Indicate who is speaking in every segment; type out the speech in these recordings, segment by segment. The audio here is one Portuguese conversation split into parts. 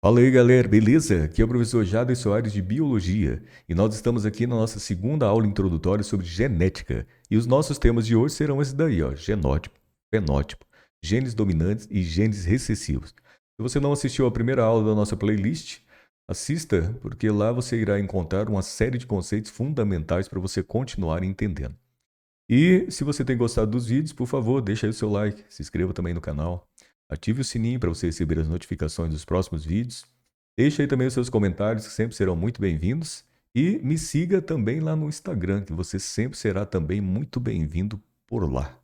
Speaker 1: Fala aí, galera, beleza? Aqui é o professor Jader Soares de Biologia e nós estamos aqui na nossa segunda aula introdutória sobre genética. E os nossos temas de hoje serão esses daí, ó, genótipo, fenótipo, genes dominantes e genes recessivos. Se você não assistiu à primeira aula da nossa playlist, assista, porque lá você irá encontrar uma série de conceitos fundamentais para você continuar entendendo. E se você tem gostado dos vídeos, por favor, deixa aí o seu like, se inscreva também no canal, ative o sininho para você receber as notificações dos próximos vídeos. Deixe aí também os seus comentários, que sempre serão muito bem-vindos. E me siga também lá no Instagram, que você sempre será também muito bem-vindo por lá.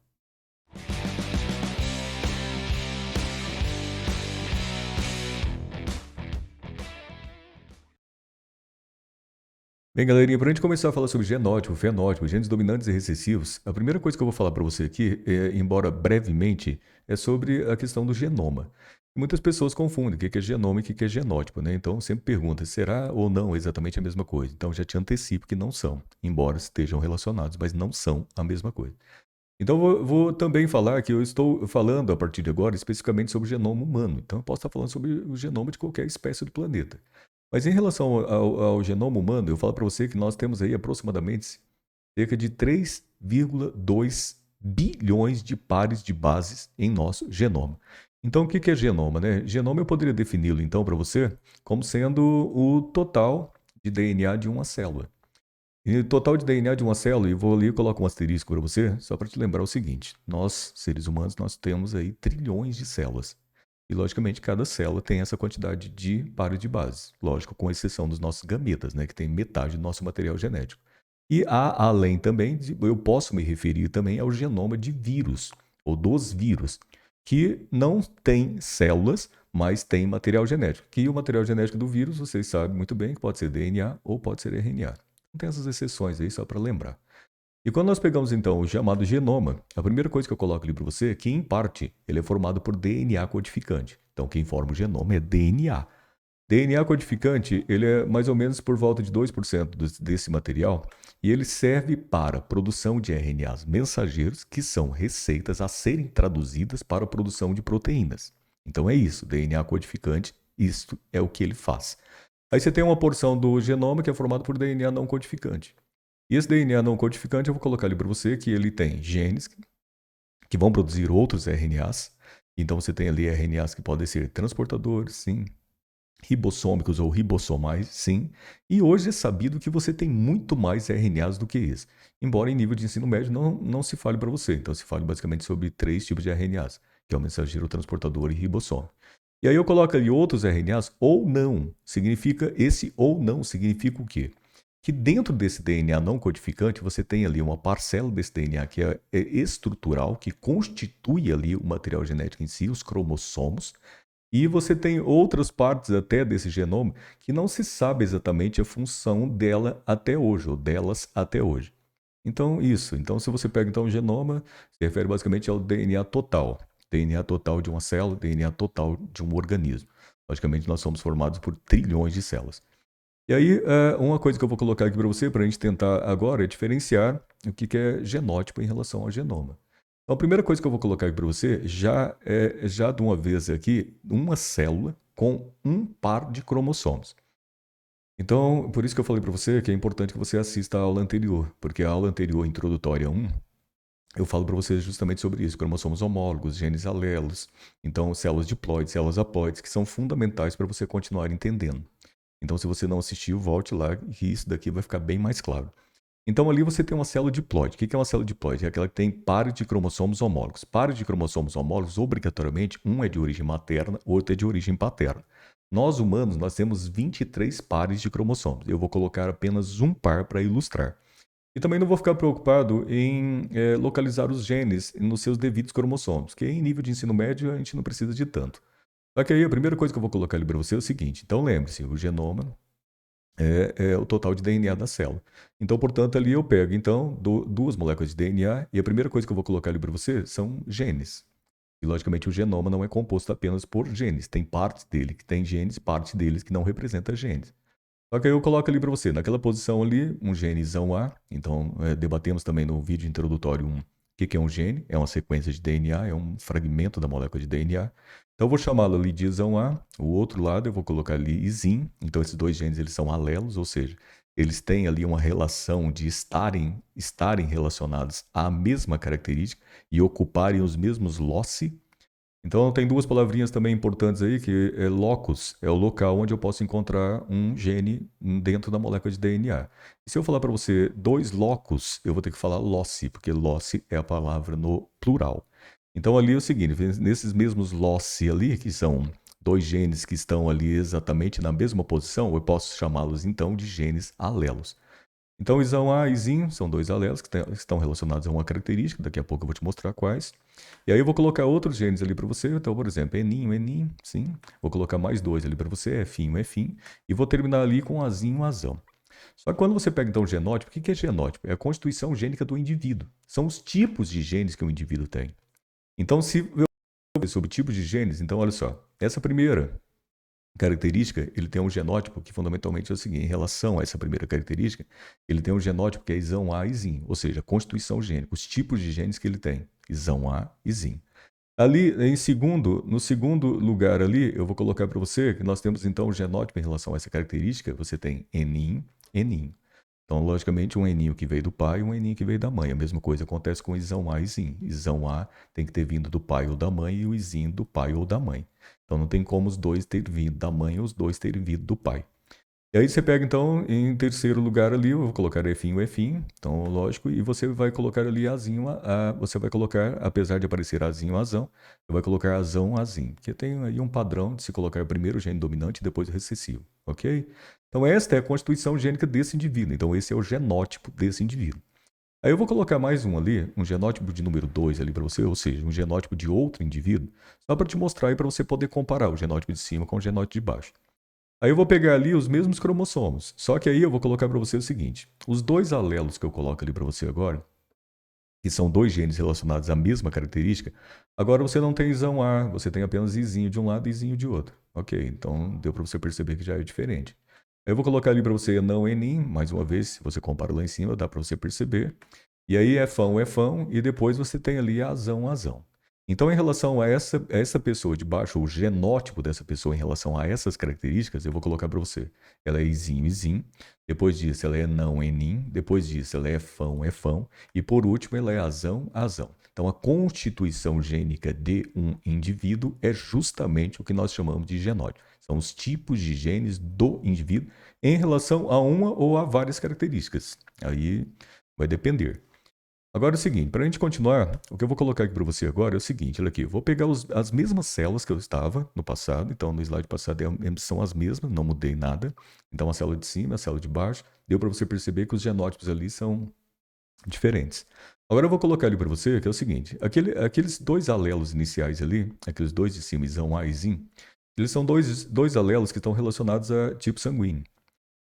Speaker 1: Bem, galerinha, para a gente começar a falar sobre genótipo, fenótipo, genes dominantes e recessivos, a primeira coisa que eu vou falar para você aqui, embora brevemente, é sobre a questão do genoma. Muitas pessoas confundem o que é genoma e o que é genótipo, né? Então sempre pergunta, será ou não exatamente a mesma coisa? Então já te antecipo que não são, embora estejam relacionados, mas não são a mesma coisa. Então vou também falar que eu estou falando a partir de agora especificamente sobre o genoma humano. Então eu posso estar falando sobre o genoma de qualquer espécie do planeta. Mas em relação ao genoma humano, eu falo para você que nós temos aí aproximadamente cerca de 3,2 bilhões de pares de bases em nosso genoma. Então, o que é genoma, né? Genoma eu poderia defini-lo, então, para você como sendo o total de DNA de uma célula. E o total de DNA de uma célula, e vou ali e coloco um asterisco para você, só para te lembrar o seguinte: nós, seres humanos, nós temos aí trilhões de células. E, logicamente, cada célula tem essa quantidade de pares de bases. Lógico, com exceção dos nossos gametas, né, que tem metade do nosso material genético. E há, além também, eu posso me referir também ao genoma de vírus, ou dos vírus, que não tem células, mas tem material genético. Que o material genético do vírus, vocês sabem muito bem que pode ser DNA ou pode ser RNA. Não tem essas exceções aí, só para lembrar. E quando nós pegamos então o chamado genoma, a primeira coisa que eu coloco ali para você é que, em parte, ele é formado por DNA codificante. Então, quem forma o genoma é DNA. DNA codificante, ele é mais ou menos por volta de 2% desse material e ele serve para produção de RNAs mensageiros, que são receitas a serem traduzidas para a produção de proteínas. Então é isso, DNA codificante, isto é o que ele faz. Aí você tem uma porção do genoma que é formado por DNA não codificante. E esse DNA não codificante, eu vou colocar ali para você que ele tem genes que vão produzir outros RNAs. Então você tem ali RNAs que podem ser transportadores, sim, ribossômicos ou ribossomais, sim. E hoje é sabido que você tem muito mais RNAs do que esse. Embora em nível de ensino médio não se fale para você. Então se fale basicamente sobre 3 tipos de RNAs, que é o mensageiro, o transportador e ribossome. E aí eu coloco ali outros RNAs ou não. Significa esse ou não significa o quê? Que dentro desse DNA não codificante você tem ali uma parcela desse DNA que é estrutural, que constitui ali o material genético em si, os cromossomos, e você tem outras partes até desse genoma que não se sabe exatamente a função dela até hoje, ou delas até hoje. Então, isso. Então, se você pega então o genoma, se refere basicamente ao DNA total. DNA total de uma célula, DNA total de um organismo. Logicamente, nós somos formados por trilhões de células. E aí, uma coisa que eu vou colocar aqui para você, para a gente tentar agora, é diferenciar o que é genótipo em relação ao genoma. Então, a primeira coisa que eu vou colocar aqui para você já de uma vez aqui, uma célula com um par de cromossomos. Então, por isso que eu falei para você que é importante que você assista a aula anterior, porque a aula anterior, introdutória 1, eu falo para você justamente sobre isso, cromossomos homólogos, genes alelos, então células diploides, células haploides, que são fundamentais para você continuar entendendo. Então, se você não assistiu, volte lá, que isso daqui vai ficar bem mais claro. Então, ali você tem uma célula diploide. O que é uma célula diploide? É aquela que tem pares de cromossomos homólogos. Pares de cromossomos homólogos, obrigatoriamente, um é de origem materna, outro é de origem paterna. Nós, humanos, nós temos 23 pares de cromossomos. Eu vou colocar apenas um par para ilustrar. E também não vou ficar preocupado em localizar os genes nos seus devidos cromossomos, que em nível de ensino médio a gente não precisa de tanto. Só que aí a primeira coisa que eu vou colocar ali para você é o seguinte. Então lembre-se, o genoma é o total de DNA da célula. Então, portanto, ali eu pego então duas moléculas de DNA e a primeira coisa que eu vou colocar ali para você são genes. E logicamente o genoma não é composto apenas por genes, tem partes dele que tem genes, parte deles que não representa genes. Só que aí eu coloco ali para você, naquela posição ali, um genezão A. Então, debatemos também no vídeo introdutório o que é um gene? É uma sequência de DNA, é um fragmento da molécula de DNA. Então eu vou chamá-lo ali de isão A, o outro lado eu vou colocar ali isim. Então esses dois genes eles são alelos, ou seja, eles têm ali uma relação de estarem relacionados à mesma característica e ocuparem os mesmos loci. Então tem duas palavrinhas também importantes aí, que é locus, é o local onde eu posso encontrar um gene dentro da molécula de DNA. E se eu falar para você dois locus, eu vou ter que falar loci, porque loci é a palavra no plural. Então ali é o seguinte, nesses mesmos loci ali, que são dois genes que estão ali exatamente na mesma posição, eu posso chamá-los então de genes alelos. Então, isão A e isim são dois alelos que estão relacionados a uma característica, daqui a pouco eu vou te mostrar quais. E aí eu vou colocar outros genes ali para você, então, por exemplo, eninho, enim, sim. Vou colocar mais dois ali para você, efinho, efim, e vou terminar ali com azinho, azão. Só que quando você pega então o genótipo, o que é genótipo? É a constituição gênica do indivíduo. São os tipos de genes que o indivíduo tem. Então, se eu falar sobre tipos de genes, então olha só, essa primeira característica, ele tem um genótipo que fundamentalmente é o seguinte, em relação a essa primeira característica, ele tem um genótipo que é isão A e isim, ou seja, constituição gênica, os tipos de genes que ele tem, isão A e isim. Ali, no segundo lugar ali, eu vou colocar para você que nós temos então o genótipo em relação a essa característica, você tem enim, enim. Então, logicamente, um eninho que veio do pai e um eninho que veio da mãe. A mesma coisa acontece com isão A e isim. Isão A tem que ter vindo do pai ou da mãe e o isim do pai ou da mãe. Então, não tem como os dois terem vindo da mãe ou os dois terem vindo do pai. E aí você pega, então, em terceiro lugar ali, eu vou colocar efinho, efim, então, lógico, e você vai colocar ali azinho, você vai colocar, apesar de aparecer azinho, azão, você vai colocar azão, azim, porque tem aí um padrão de se colocar primeiro o gene dominante e depois o recessivo, ok? Então, esta é a constituição gênica desse indivíduo, então esse é o genótipo desse indivíduo. Aí eu vou colocar mais um ali, um genótipo de número 2 ali para você, ou seja, um genótipo de outro indivíduo, só para te mostrar aí para você poder comparar o genótipo de cima com o genótipo de baixo. Aí eu vou pegar ali os mesmos cromossomos. Só que aí eu vou colocar para você o seguinte: os dois alelos que eu coloco ali para você agora, que são dois genes relacionados à mesma característica, agora você não tem isão A, você tem apenas izinho de um lado e izinho de outro. Ok, então deu para você perceber que já é diferente. Aí eu vou colocar ali para você não enim, mais uma vez, se você compara lá em cima, dá para você perceber. E aí é fão, e depois você tem ali azão, azão. Então, em relação a essa pessoa de baixo, o genótipo dessa pessoa em relação a essas características, eu vou colocar para você. Ela é izinho, isim. Depois disso, ela é não, enim. Depois disso, ela é fão. E por último, ela é azão, azão. Então, a constituição gênica de um indivíduo é justamente o que nós chamamos de genótipo. São os tipos de genes do indivíduo em relação a uma ou a várias características. Aí vai depender. Agora é o seguinte, para a gente continuar, o que eu vou colocar aqui para você agora é o seguinte, olha aqui, eu vou pegar as mesmas células que eu estava no passado, então no slide passado são as mesmas, não mudei nada. Então a célula de cima, a célula de baixo, deu para você perceber que os genótipos ali são diferentes. Agora eu vou colocar ali para você que é o seguinte, aqueles dois alelos iniciais ali, aqueles dois de cima, isão A e isim, eles são dois alelos que estão relacionados a tipo sanguíneo.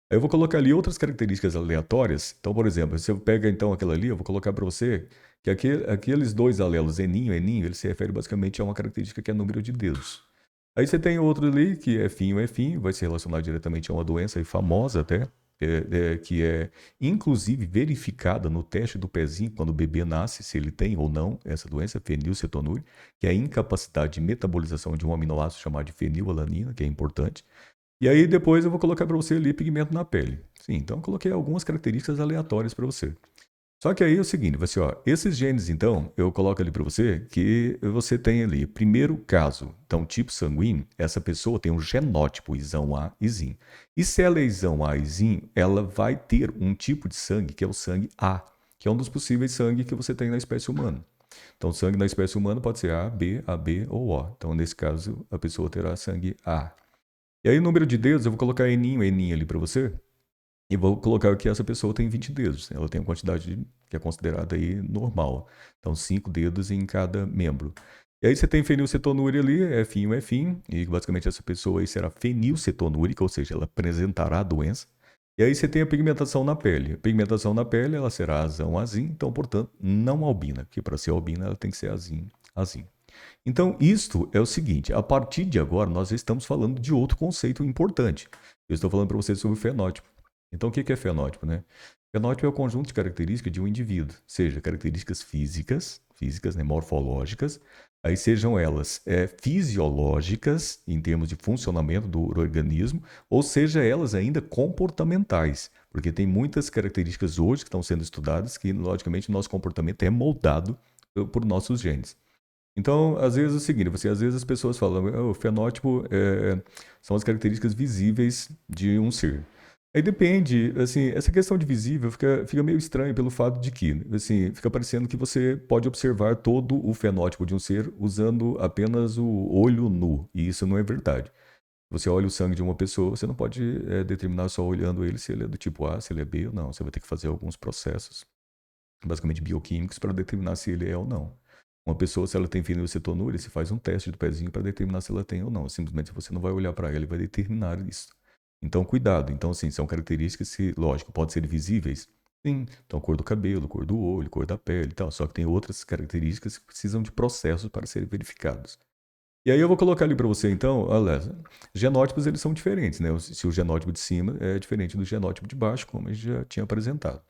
Speaker 1: Aí eu vou colocar ali outras características aleatórias. Então, por exemplo, se eu pega então aquela ali, eu vou colocar para você que aqueles dois alelos, eninho, eninho, ele se refere basicamente a uma característica que é número de dedos. Aí você tem outro ali que é finho, vai se relacionar diretamente a uma doença aí famosa até, que é inclusive verificada no teste do pezinho quando o bebê nasce, se ele tem ou não essa doença, fenilcetonúria, que é a incapacidade de metabolização de um aminoácido chamado de fenilalanina, que é importante. E aí depois eu vou colocar para você ali pigmento na pele. Sim, então eu coloquei algumas características aleatórias para você. Só que aí é o seguinte, vai ser, ó, esses genes então, eu coloco ali para você que você tem ali, primeiro caso, então tipo sanguíneo, essa pessoa tem um genótipo isão A e isim. E se ela é isão A e isim, ela vai ter um tipo de sangue que é o sangue A, que é um dos possíveis sangue que você tem na espécie humana. Então, sangue na espécie humana pode ser A, B, AB ou O. Então, nesse caso, a pessoa terá sangue A. E aí, o número de dedos, eu vou colocar eninho ali para você. E vou colocar que essa pessoa tem 20 dedos. Ela tem uma quantidade que é considerada aí normal. Então, 5 dedos em cada membro. E aí você tem fenilcetonúria ali, é fim. E basicamente essa pessoa aí será fenilcetonúrica, ou seja, ela apresentará a doença. E aí você tem a pigmentação na pele. A pigmentação na pele, ela será azão, azim. Então, portanto, não albina. Porque para ser albina, ela tem que ser azim, azim. Então, isto é o seguinte: a partir de agora, nós estamos falando de outro conceito importante. Eu estou falando para vocês sobre o fenótipo. Então, o que é fenótipo, né? Fenótipo é o conjunto de características de um indivíduo, seja características físicas, né, morfológicas. Aí sejam elas fisiológicas, em termos de funcionamento do organismo, ou seja elas ainda comportamentais, porque tem muitas características hoje que estão sendo estudadas que, logicamente, o nosso comportamento é moldado por nossos genes. Então, às vezes é o seguinte, às vezes as pessoas falam, "Ah, o fenótipo são as características visíveis de um ser. Aí depende, assim, essa questão de visível fica meio estranho pelo fato de que, assim, fica parecendo que você pode observar todo o fenótipo de um ser usando apenas o olho nu, e isso não é verdade. Você olha o sangue de uma pessoa, você não pode determinar só olhando ele se ele é do tipo A, se ele é B ou não. Você vai ter que fazer alguns processos, basicamente bioquímicos, para determinar se ele é ou não. Uma pessoa, se ela tem fenilcetonúria, se faz um teste do pezinho para determinar se ela tem ou não. Simplesmente você não vai olhar para ela e vai determinar isso. Então, cuidado. Então, sim, são características que, lógico, podem ser visíveis. Sim. Então, cor do cabelo, cor do olho, cor da pele e tal. Só que tem outras características que precisam de processos para serem verificados. E aí eu vou colocar ali para você, então, olha, genótipos eles são diferentes, né? Se o genótipo de cima é diferente do genótipo de baixo, como a gente já tinha apresentado.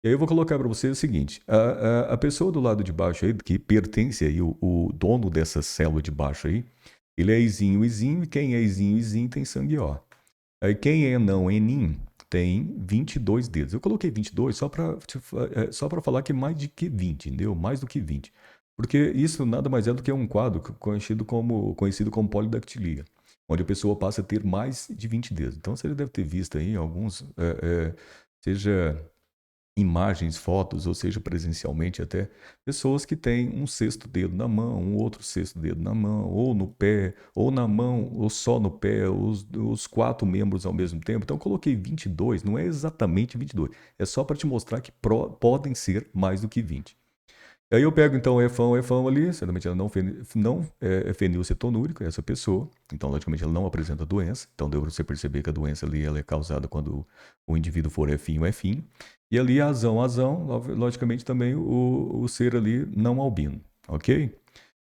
Speaker 1: E aí eu vou colocar para você o seguinte, a pessoa do lado de baixo aí, que pertence aí, o dono dessa célula de baixo aí, ele é izinho, izinho, e quem é izinho, izinho tem sangue ó. Aí quem é não enim tem 22 dedos. Eu coloquei 22 só para falar que é mais de que 20, entendeu? Mais do que 20. Porque isso nada mais é do que um quadro conhecido como polidactilia, onde a pessoa passa a ter mais de 20 dedos. Então você deve ter visto aí alguns, seja imagens, fotos, ou seja, presencialmente até, pessoas que têm um sexto dedo na mão, um outro sexto dedo na mão, ou no pé, ou na mão, ou só no pé, os quatro membros ao mesmo tempo. Então, eu coloquei 22, não é exatamente 22, é só para te mostrar que podem ser mais do que 20. Aí eu pego então o EFão ali, certamente ela não é fenilcetonúrica, essa pessoa, então logicamente ela não apresenta doença, então deu para você perceber que a doença ali ela é causada quando o indivíduo for EFim ou EFim, e ali azão, logicamente também o ser ali não albino, ok?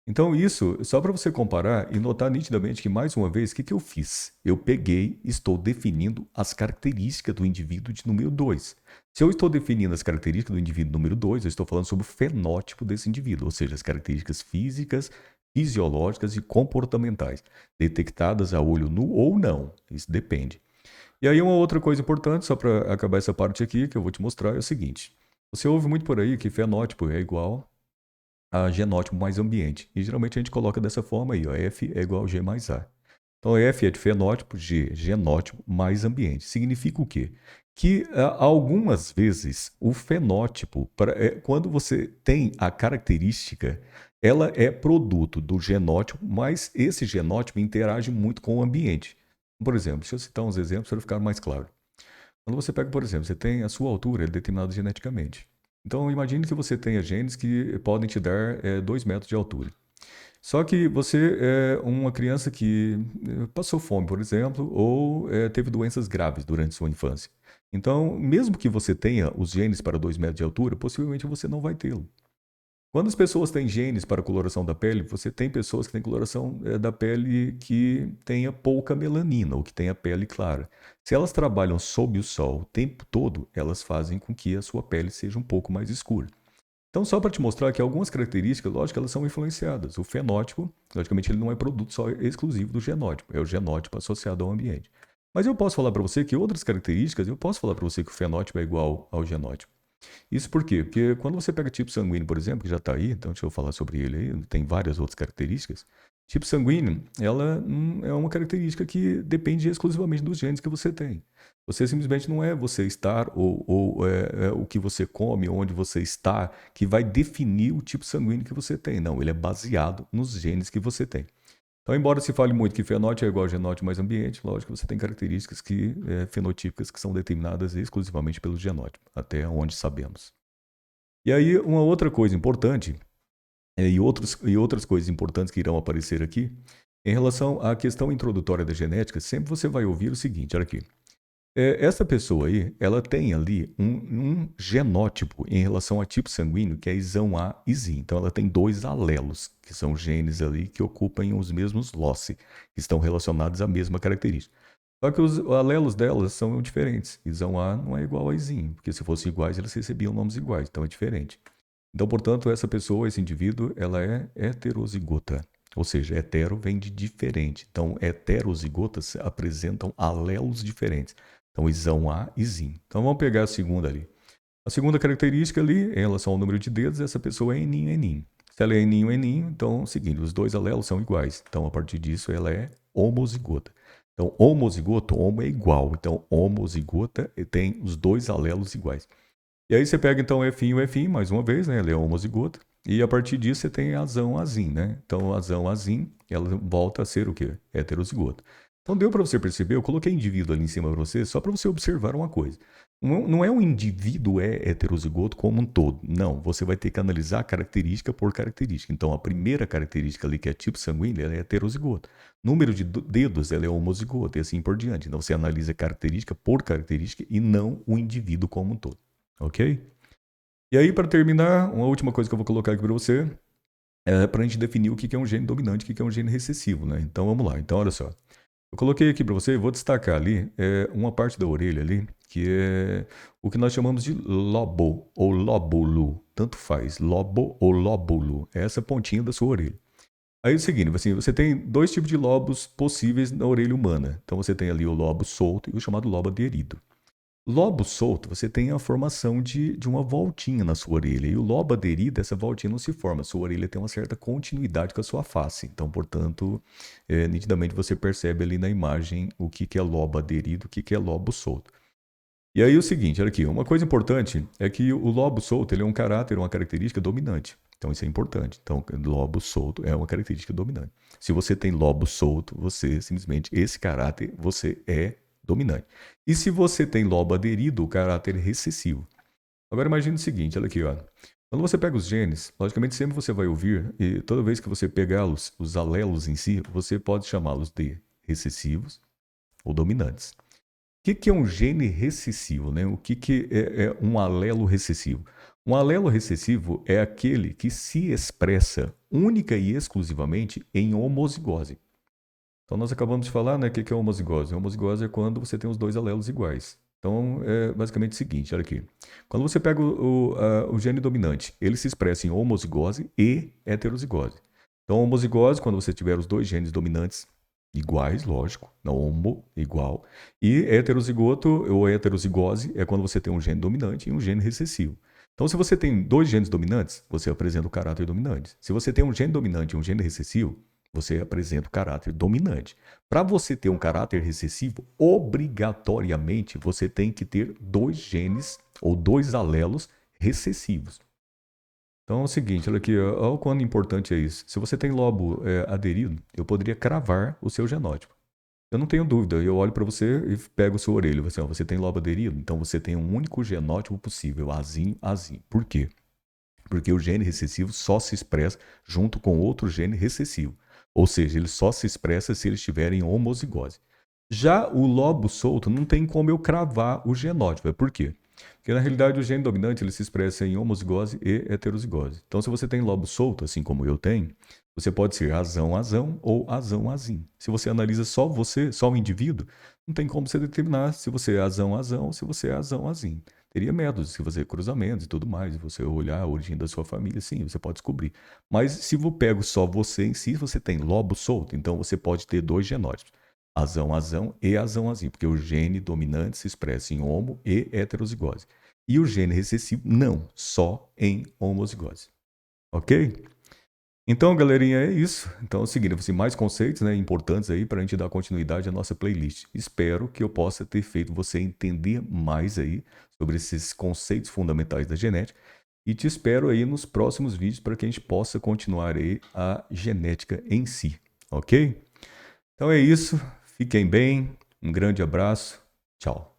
Speaker 1: Então, isso, só para você comparar e notar nitidamente que, mais uma vez, o que eu fiz? Eu peguei e estou definindo as características do indivíduo de número 2. Se eu estou definindo as características do indivíduo número 2, eu estou falando sobre o fenótipo desse indivíduo, ou seja, as características físicas, fisiológicas e comportamentais, detectadas a olho nu ou não. Isso depende. E aí, uma outra coisa importante, só para acabar essa parte aqui, que eu vou te mostrar, é o seguinte. Você ouve muito por aí que fenótipo é igual a genótipo mais ambiente. E geralmente a gente coloca dessa forma aí, ó, F é igual a G mais A. Então F é de fenótipo, G, genótipo mais ambiente. Significa o quê? Que algumas vezes o fenótipo, quando você tem a característica, ela é produto do genótipo, mas esse genótipo interage muito com o ambiente. Por exemplo, deixa eu citar uns exemplos para ficar mais claro. Quando você pega, por exemplo, você tem a sua altura, é determinada geneticamente. Então, imagine que você tenha genes que podem te dar 2 metros de altura. Só que você é uma criança que passou fome, por exemplo, ou teve doenças graves durante sua infância. Então, mesmo que você tenha os genes para 2 metros de altura, possivelmente você não vai tê-lo. Quando as pessoas têm genes para coloração da pele, você tem pessoas que têm coloração da pele que tenha pouca melanina ou que tenha pele clara. Se elas trabalham sob o sol o tempo todo, elas fazem com que a sua pele seja um pouco mais escura. Então, só para te mostrar que algumas características, lógico, elas são influenciadas. O fenótipo, logicamente, ele não é produto só exclusivo do genótipo, é o genótipo associado ao ambiente. Mas eu posso falar para você que outras características, eu posso falar para você que o fenótipo é igual ao genótipo. Isso por quê? Porque quando você pega tipo sanguíneo, por exemplo, que já está aí, então deixa eu falar sobre ele aí, tem várias outras características. Tipo sanguíneo, ela é uma característica que depende exclusivamente dos genes que você tem. Você simplesmente não é você estar ou o que você come, onde você está, que vai definir o tipo sanguíneo que você tem. Não, ele é baseado nos genes que você tem. Então, embora se fale muito que fenótipo é igual a genótipo mais ambiente, lógico que você tem características fenotípicas que são determinadas exclusivamente pelo genótipo, até onde sabemos. E aí, uma outra coisa importante, e outras coisas importantes que irão aparecer aqui, em relação à questão introdutória da genética, sempre você vai ouvir o seguinte, olha aqui. Essa pessoa aí, ela tem ali um genótipo em relação a tipo sanguíneo, que é isão A e ZI. Então, ela tem 2 alelos, que são genes ali que ocupam os mesmos loci, que estão relacionados à mesma característica. Só que os alelos delas são diferentes. Isão A não é igual a izinho, porque se fossem iguais, eles recebiam nomes iguais, então é diferente. Então, portanto, essa pessoa, esse indivíduo, ela é heterozigota. Ou seja, hetero vem de diferente. Então, heterozigotas apresentam alelos diferentes. Então, isão A e zim. Então, vamos pegar a segunda ali. A segunda característica ali, em relação ao número de dedos, essa pessoa é eninho, eninho. Se ela é eninho, eninho, então é o seguinte, os dois alelos são iguais. Então, a partir disso, ela é homozigota. Então, homozigoto, homo é igual. Então, homozigota tem os dois alelos iguais. E aí você pega, então, F1 e F1, mais uma vez, né? Ela é homozigota. E a partir disso, você tem azão, azim, né? Então, azão, azim, ela volta a ser o quê? Heterozigota. Então, deu para você perceber, eu coloquei indivíduo ali em cima para você, só para você observar uma coisa. Não é um indivíduo heterozigoto como um todo. Não, você vai ter que analisar característica por característica. Então, a primeira característica ali, que é tipo sanguíneo, ela é heterozigoto. Número de dedos, ela é homozigoto e assim por diante. Então, você analisa característica por característica e não o indivíduo como um todo. Ok? E aí, para terminar, uma última coisa que eu vou colocar aqui para você é para a gente definir o que é um gene dominante e o que é um gene recessivo, né? Então, vamos lá. Então, olha só. Eu coloquei aqui para você, vou destacar ali uma parte da orelha ali, que é o que nós chamamos de lobo ou lóbulo. Tanto faz, lobo ou lóbulo. É essa pontinha da sua orelha. Aí é o seguinte, assim, você tem dois tipos de lobos possíveis na orelha humana. Então você tem ali o lobo solto e o chamado lobo aderido. Lobo solto, você tem a formação de uma voltinha na sua orelha. E o lobo aderido, essa voltinha não se forma. A sua orelha tem uma certa continuidade com a sua face. Então, portanto, nitidamente você percebe ali na imagem o que é lobo aderido, o que é lobo solto. E aí o seguinte, olha aqui, uma coisa importante é que o lobo solto ele é um caráter, uma característica dominante. Então isso é importante. Então, lobo solto é uma característica dominante. Se você tem lobo solto, você simplesmente, esse caráter, você é dominante. E se você tem lobo aderido, o caráter é recessivo. Agora imagine o seguinte, olha aqui, ó. Quando você pega os genes, logicamente sempre você vai ouvir, e toda vez que você pegar os alelos em si, você pode chamá-los de recessivos ou dominantes. O que é um gene recessivo? Né? O que é um alelo recessivo? Um alelo recessivo é aquele que se expressa única e exclusivamente em homozigose. Então, nós acabamos de falar, né, o que é homozigose? A homozigose é quando você tem os dois alelos iguais. Então, é basicamente o seguinte, olha aqui. Quando você pega o gene dominante, ele se expressa em homozigose e heterozigose. Então, homozigose, quando você tiver os dois genes dominantes iguais, lógico, não homo, igual. E heterozigoto ou heterozigose é quando você tem um gene dominante e um gene recessivo. Então, se você tem dois genes dominantes, você apresenta o caráter dominante. Se você tem um gene dominante e um gene recessivo, você apresenta o caráter dominante. Para você ter um caráter recessivo, obrigatoriamente você tem que ter dois genes ou dois alelos recessivos. Então é o seguinte, olha aqui, olha o quão importante é isso. Se você tem lobo aderido, eu poderia cravar o seu genótipo. Eu não tenho dúvida, eu olho para você e pego a sua orelha. Assim, ó, você tem lobo aderido? Então você tem um único genótipo possível, azinho, azinho. Por quê? Porque o gene recessivo só se expressa junto com outro gene recessivo. Ou seja, ele só se expressa se eles estiverem em homozigose. Já o lobo solto não tem como eu cravar o genótipo. Por quê? Porque na realidade o gene dominante ele se expressa em homozigose e heterozigose. Então se você tem lobo solto, assim como eu tenho, você pode ser azão, azão ou azão, azim. Se você analisa só você, só o indivíduo, não tem como você determinar se você é azão, azão ou se você é azão, azim. Teria métodos, se fazer cruzamentos e tudo mais, você olhar a origem da sua família, sim, você pode descobrir. Mas se eu pego só você em si, você tem lobo solto, então você pode ter dois genótipos. Azão, azão e azão, azim, porque o gene dominante se expressa em homo e heterozigose. E o gene recessivo, não, só em homozigose. Ok? Então, galerinha, é isso. Então, seguindo assim, mais conceitos importantes aí para a gente dar continuidade à nossa playlist. Espero que eu possa ter feito você entender mais aí sobre esses conceitos fundamentais da genética. E te espero aí nos próximos vídeos para que a gente possa continuar aí a genética em si. Ok? Então é isso. Fiquem bem. Um grande abraço. Tchau.